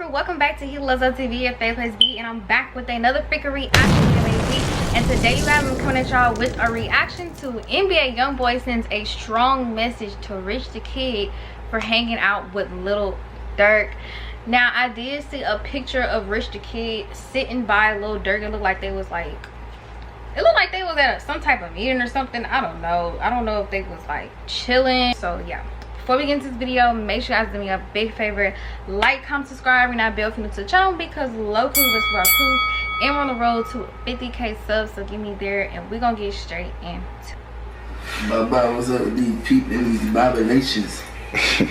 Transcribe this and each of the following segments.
everyone, welcome back to He Loves Up TV at Faith Place B, and I'm back with another freaking reaction video, baby. And today you guys, I'm coming at y'all with a reaction to NBA Youngboy Sends a strong message to Rich the Kid for hanging out with Lil Durk. Now I did see a picture of Rich the Kid sitting by Lil Durk. It looked like they was at some type of meeting or something. I don't know if they was like chilling. So yeah, before we get into this video, make sure you guys do me a big favor: like, comment, subscribe, and that bell if you're new to the channel, because locally this is our proof, and we're on the road to 50K subs. So get me there, and we're gonna get straight into Bye-bye, what's up with these people in these violations? The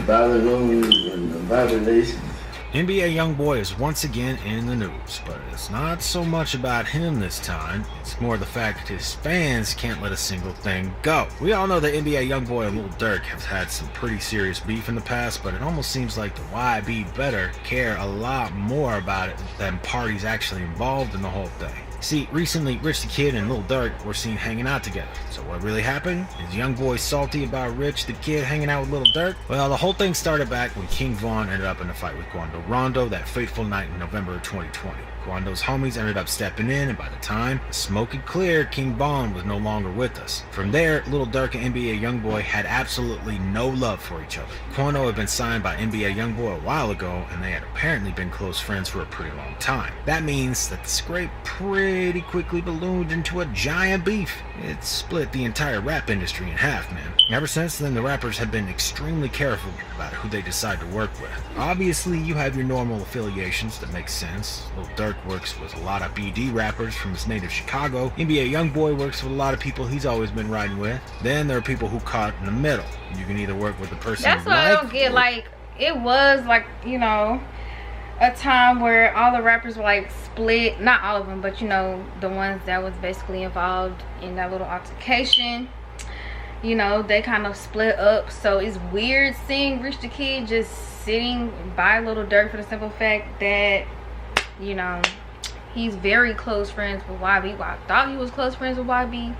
violations. NBA Youngboy is once again in the news, but it's not so much about him this time. It's more the fact that his fans can't let a single thing go. We all know that NBA Youngboy and Lil Durk have had some pretty serious beef in the past, but it almost seems like the YB better care a lot more about it than parties actually involved in the whole thing. See, recently Rich the Kid and Lil Durk were seen hanging out together. So what really happened? Is Youngboy salty about Rich the Kid hanging out with Lil Durk? Well, the whole thing started back when King Von ended up in a fight with Quando Rondo that fateful night in November of 2020. Quando's homies ended up stepping in, and by the time the smoke had cleared, King Von was no longer with us. From there, Lil Durk and NBA Youngboy had absolutely no love for each other. Quando had been signed by NBA Youngboy a while ago, and they had apparently been close friends for a pretty long time. That means that the scrape pretty quickly ballooned into a giant beef. It split the entire rap industry in half, man. Ever since then, the rappers have been extremely careful about who they decide to work with. Obviously, you have your normal affiliations that make sense. Lil Durk works with a lot of BD rappers from his native Chicago. NBA Youngboy works with a lot of people he's always been riding with. Then there are people who caught in the middle. You can either work with the person That's what I don't get. Like, it was like, you know, a time where all the rappers were like split. Not all of them, but you know, the ones that was basically involved in that little altercation, you know, they kind of split up. So it's weird seeing Rich the Kid just sitting by Lil Durk for the simple fact that, you know, he's very close friends with YB. Well, I thought he was close friends with YB.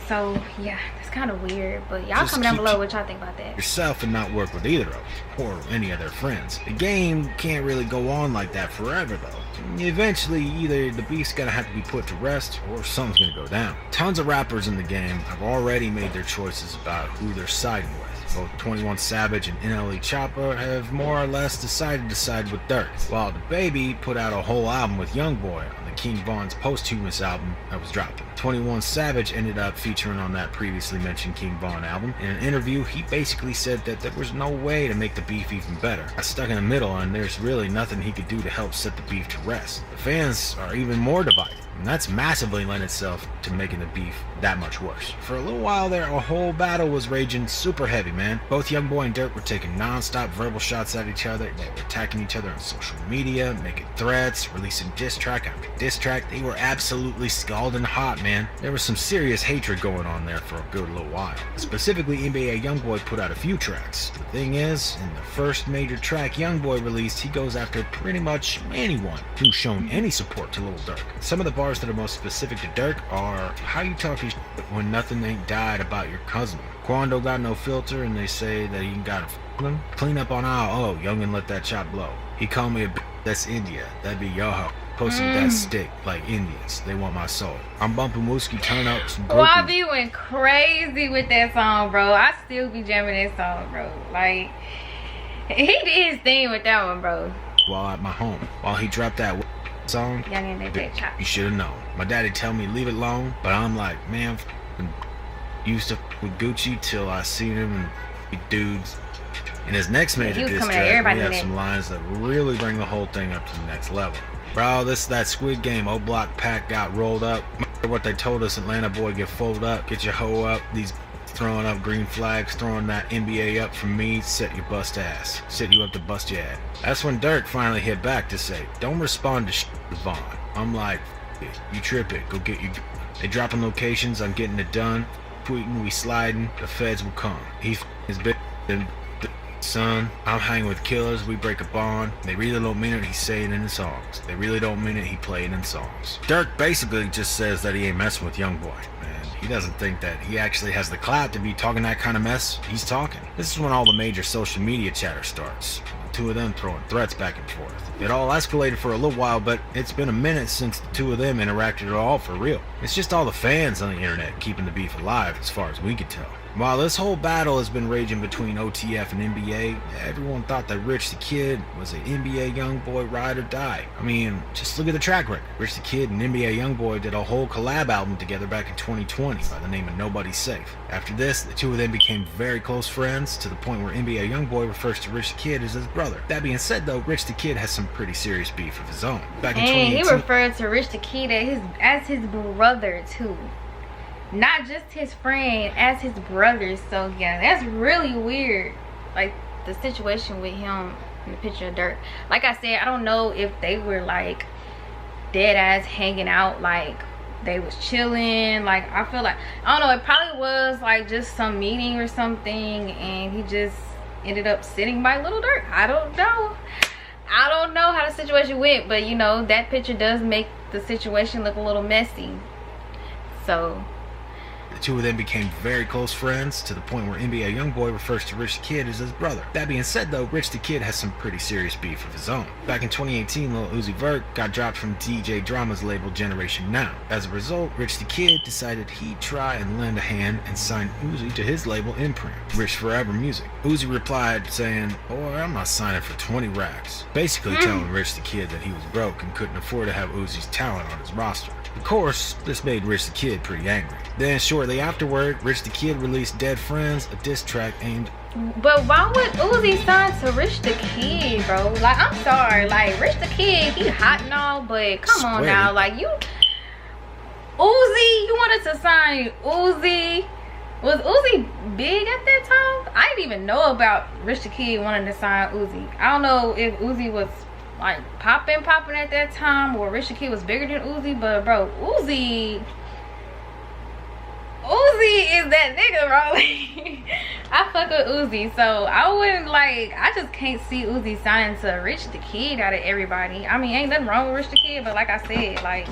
So yeah, it's kind of weird. But y'all comment down below what y'all think about that. Yourself and not work with either of them or any of their friends. The game can't really go on like that forever though. Eventually, either the beef's gonna have to be put to rest or something's gonna go down. Tons of rappers in the game have already made their choices about who they're siding with. Both 21 Savage and NLE Choppa have more or less decided to side with Durk, while the Baby put out a whole album with Youngboy on the King Von's posthumous album that was dropping. 21 Savage ended up featuring on that previously mentioned King Von album. In an interview, he basically said that there was no way to make the beef even better. Got stuck in the middle, and there's really nothing he could do to help set the beef to rest. The fans are even more divided, and that's massively lent itself to making the beef that much worse. For a little while there, a whole battle was raging super heavy, man. Both Youngboy and Durk were taking non-stop verbal shots at each other. They were attacking each other on social media, making threats, releasing diss track after diss track. They were absolutely scalding hot, man. There was some serious hatred going on there for a good little while. Specifically, NBA Youngboy put out a few tracks. The thing is, in the first major track Youngboy released, he goes after pretty much anyone who's shown any support to Lil Durk. Some of the bars that are most specific to Durk are, how you talking when nothing ain't died about your cousin. Quando got no filter and they say that he gotta f them. Clean up on our youngin' let that chop blow. He called me a b that's India, that'd be yo ho. Posted with that stick like Indians, they want my soul. I'm bumping Wooski, turn up some YB went crazy with that song, bro. I still be jamming that song, bro. Like, he did his thing with that one, bro. While at my home, while he dropped that song, you should have known. My daddy tell me leave it alone, but I'm like, man, used to with Gucci till I seen him and dudes. In his next major diss track, we have some lines that really bring the whole thing up to the next level. Bro, this is that Squid Game. O Block pack got rolled up. What they told us, Atlanta boy get folded up, get your hoe up. These throwing up green flags, throwing that NBA up from me, set your bust ass. Set you up to bust your ass. That's when Durk finally hit back to say, don't respond to shit with Vaughn. I'm like, you trip it, go get your. They dropping locations, I'm getting it done. Tweeting, we sliding, the feds will come. He his bitch, son, I'm hanging with killers, we break a bond. They really don't mean it, he's saying in the songs. They really don't mean it, he playing in songs. Durk basically just says that he ain't messing with Youngboy. He doesn't think that he actually has the clout to be talking that kind of mess. He's talking. This is when all the major social media chatter starts. two of them throwing threats back and forth. It all escalated for a little while, but it's been a minute since the two of them interacted at all for real. It's just all the fans on the internet keeping the beef alive as far as we could tell. While this whole battle has been raging between OTF and NBA, everyone thought that Rich the Kid was an NBA Youngboy ride or die. I mean, just look at the track record. Rich the Kid and NBA Youngboy did a whole collab album together back in 2020 by the name of Nobody's Safe. After this, the two of them became very close friends to the point where NBA Youngboy refers to Rich the Kid as his brother. That being said though, Rich the Kid has some pretty serious beef of his own. Back in 2018, he referred to Rich the Kid as his brother too. Not just his friend, as his brother. So yeah, that's really weird. Like the situation with him in the picture of Durk. Like I said, I don't know if they were like dead ass hanging out, like they was chilling. Like I feel like, I don't know, it probably was like just some meeting or something, and he just ended up sitting by Lil Durk. I don't know how the situation went, but you know, that picture does make the situation look a little messy. So the two of them became very close friends to the point where NBA Youngboy refers to Rich the Kid as his brother. That being said though, Rich the Kid has some pretty serious beef of his own. Back in 2018, Lil Vert got dropped from DJ Drama's label Generation Now. As a result, Rich the Kid decided he'd try and lend a hand and sign Uzi to his label Imprint, Rich Forever Music. Uzi replied saying, "Boy, I'm not signing for 20 racks." Basically telling Rich the Kid that he was broke and couldn't afford to have Uzi's talent on his roster. Of course, this made Rich the Kid pretty angry. Then shortly afterward, Rich the Kid released Dead Friends, a diss track aimed... But why would Uzi sign to Rich the Kid, bro? Like, I'm sorry, like, Rich the Kid, he hot and all, but come on now, like, you wanted to sign Uzi. Was Uzi big at that time? I didn't even know about Rich the Kid wanting to sign Uzi. I don't know if Uzi was like popping at that time, or Rich the Kid was bigger than Uzi, but bro, Uzi is that nigga, bro. Like, I fuck with Uzi, so I wouldn't like, I just can't see Uzi signing to Rich the Kid out of everybody. I mean, ain't nothing wrong with Rich the Kid, but like I said, like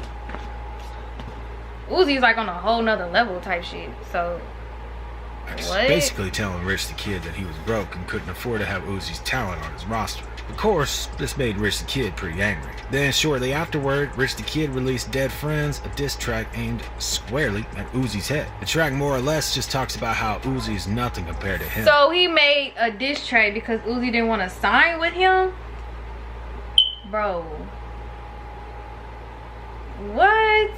Uzi's like on a whole nother level type shit. So what? Basically telling Rich the Kid that he was broke and couldn't afford to have Uzi's talent on his roster. Of course, this made Rich the Kid pretty angry. Then shortly afterward, Rich the Kid released Dead Friends, a diss track aimed squarely at Uzi's head. The track more or less just talks about how Uzi is nothing compared to him. So he made a diss track because Uzi didn't want to sign with him? Bro. What?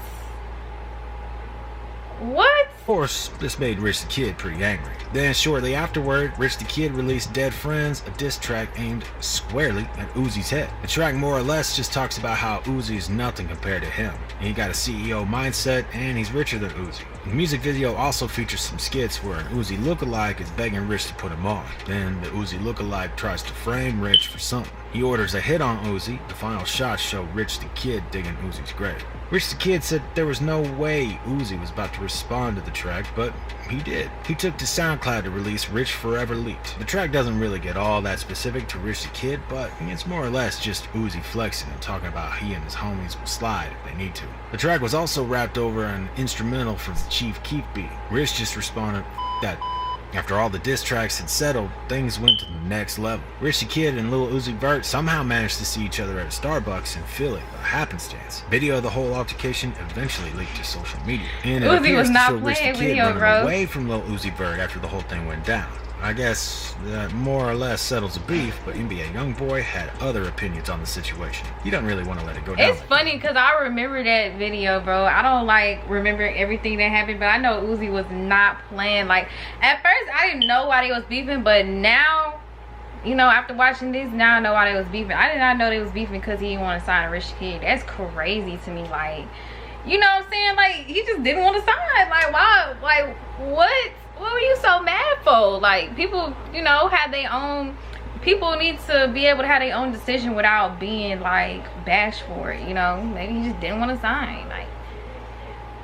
Of course, this made Rich the Kid pretty angry. Then shortly afterward, Rich the Kid released Dead Friends, a diss track aimed squarely at Uzi's head. The track more or less just talks about how Uzi is nothing compared to him. He got a CEO mindset and he's richer than Uzi. The music video also features some skits where an Uzi lookalike is begging Rich to put him on. Then the Uzi lookalike tries to frame Rich for something. He orders a hit on Uzi. The final shots show Rich the Kid digging Uzi's grave. Rich the Kid said there was no way Uzi was about to respond to the track, but he did. He took to SoundCloud to release Rich Forever Leaked. The track doesn't really get all that specific to Rich the Kid, but it's more or less just Uzi flexing and talking about he and his homies will slide if they need to. The track was also wrapped over an instrumental from the Chief Keef beat. Rich just responded, "F that." After all the diss tracks had settled, things went to the next level. Rich the Kid and Lil Vert somehow managed to see each other at a Starbucks in Philly, a happenstance. Video of the whole altercation eventually leaked to social media. And it Uzi was not Rich the playing Kid video, running bro. away from Lil Vert after the whole thing went down. I guess that more or less settles the beef, but NBA Youngboy had other opinions on the situation. He doesn't really want to let it go down. It's funny because I remember that video, bro. I don't like remember everything that happened, but I know Uzi was not playing. Like at first I didn't know why they was beefing, but now, you know, after watching this, now I know why they was beefing. I did not know they was beefing because he didn't want to sign a Rich Kid. That's crazy to me. Like, you know what I'm saying? Like, he just didn't want to sign. Like, why? Like, what? What were you so mad for? Like, people, you know, have their own, people need to be able to have their own decision without being like bashed for it, you know? Maybe he just didn't want to sign. Like,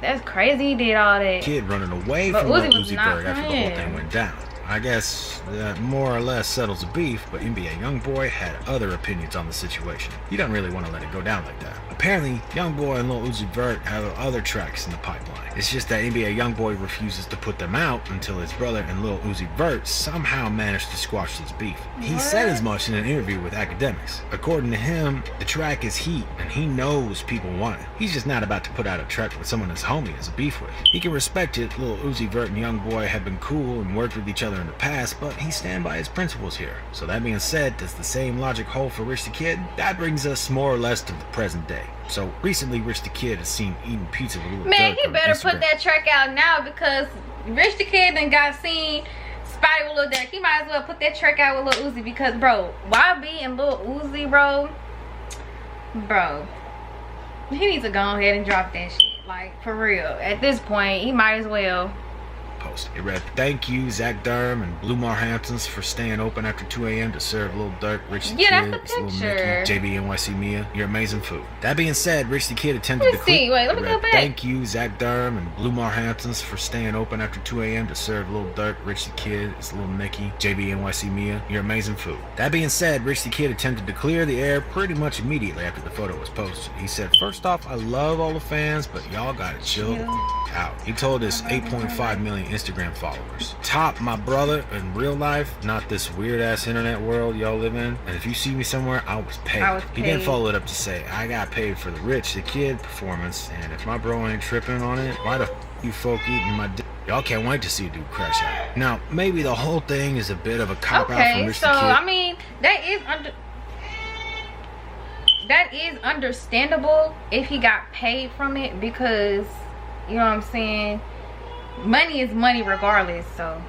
that's crazy he did all that. Kid running away But from Uzi Lil was Uzi not Vert after the whole playing. thing went down. I guess that more or less settles the beef, but NBA Youngboy had other opinions on the situation. He doesn't really want to let it go down like that. Apparently, Youngboy and Lil Uzi Vert have other tracks in the pipeline. It's just that NBA Youngboy refuses to put them out until his brother and Lil Uzi Vert somehow managed to squash this beef. He said as much in an interview with Academics. According to him, the track is heat, and he knows people want it. He's just not about to put out a track with someone his homie has a beef with. He can respect it. Lil Uzi Vert and Youngboy have been cool and worked with each other in the past, but he stand by his principles here. So that being said, does the same logic hold for Rich the Kid? That brings us more or less to the present day. So recently, Rich the Kid is seen eating pizza with Lil Durk. Man, he better Instagram. put that track out now, because Rich the Kid done got seen spotted with Lil Durk. He might as well put that track out with Lil Uzi, because bro, YB and Lil Uzi, bro, he needs to go ahead and drop that shit. Like, for real. At this point, he might as well. Post. It read, "Thank you, Zach Durham and Blue Marhamptons for staying open after 2 a.m. to serve Lil Durk, Rich the Yeah, Kid, that's the Lil picture. Nicky, JB, NYC Mia, your amazing food." That being said, Rich the Kid attempted to see. Wait, let me go back. "Thank you, Zach Durham and Blue Marhamptons for staying open after 2 a.m. to serve Lil Durk, Rich the Kid, it's Lil Nicky, JB, NYC Mia, your amazing food." That being said, Rich the Kid attempted to clear the air pretty much immediately after the photo was posted. He said, "First off, I love all the fans, but y'all gotta chill out." He told his 8.5 million Instagram followers, "Top my brother in real life, not this weird ass internet world y'all live in. And if you see me somewhere, I was paid." He then followed it up to say, "I got paid for the Rich the Kid performance, and if my bro ain't tripping on it, why the f you folk eating my dick? Y'all can't wait to see a dude crash out." Now, maybe the whole thing is a bit of a cop out from Rich the Kid. I mean, that is understandable if he got paid from it, because you know what I'm saying, money is money regardless. So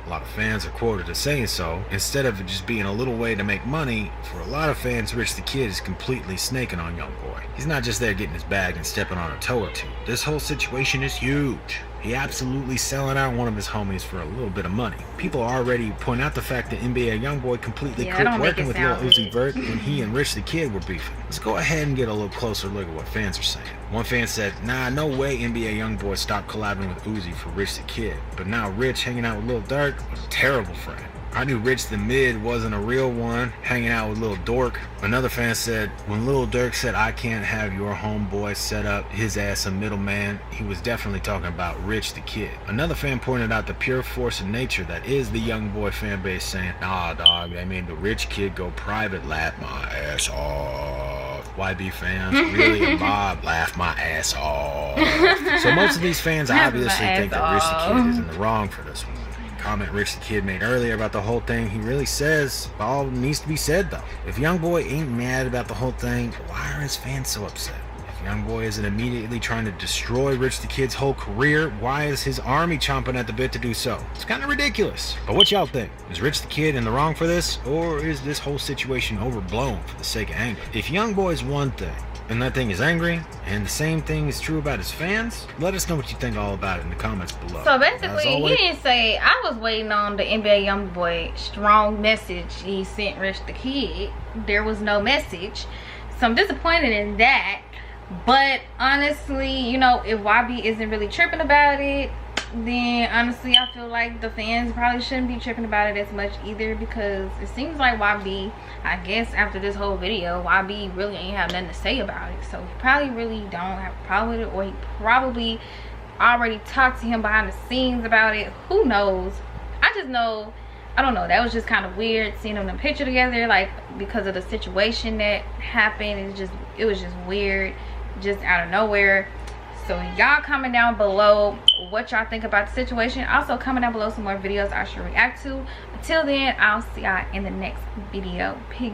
a lot of fans are quoted as saying so. Instead of it just being a little way to make money, for a lot of fans, Rich the Kid is completely snaking on Youngboy. He's not just there getting his bag and stepping on a toe or two. This whole situation is huge. He absolutely selling out one of his homies for a little bit of money. People already point out the fact that NBA Youngboy completely quit working with Lil Uzi Vert when he and Rich the Kid were beefing. Let's go ahead and get a little closer look at what fans are saying. One fan said, "Nah, no way NBA Youngboy stopped collabing with Uzi for Rich the Kid. But now Rich hanging out with Lil Durk was a terrible friend. I knew Rich the Mid wasn't a real one, hanging out with Lil Durk." Another fan said, "When Lil Durk said I can't have your homeboy set up his ass a middleman, he was definitely talking about Rich the Kid." Another fan pointed out the pure force of nature that is the Youngboy fan base, saying, "Nah, dog, they made the Rich Kid go private, laugh my ass off." YB fans, really a mob, laugh my ass off. So most of these fans obviously think that Rich the Kid is in the wrong for this one. Comment Rich the Kid made earlier about the whole thing, he really says all needs to be said though. If Youngboy ain't mad about the whole thing, why are his fans so upset? If Youngboy isn't immediately trying to destroy Rich the Kid's whole career, why is his army chomping at the bit to do so? It's kind of ridiculous. But what y'all think? Is Rich the Kid in the wrong for this, or is this whole situation overblown for the sake of anger? If Youngboy's one thing, and that thing is angry, and the same thing is true about his fans, let us know what you think all about it in the comments below. So basically, he didn't say, I was waiting on the NBA Youngboy strong message he sent Rich the Kid. There was no message. So I'm disappointed in that. But honestly, you know, if YB isn't really tripping about it, then honestly I feel like the fans probably shouldn't be tripping about it as much either, because it seems like YB, I guess after this whole video, YB really ain't have nothing to say about it. So he probably really don't have a problem with it, or he probably already talked to him behind the scenes about it. Who knows? I just know, I don't know, that was just kind of weird seeing them in a picture together, like because of the situation that happened. It was just weird, just out of nowhere. So y'all comment down below what y'all think about the situation. Also comment down below some more videos I should react to. Until then, I'll see y'all in the next video. Peace.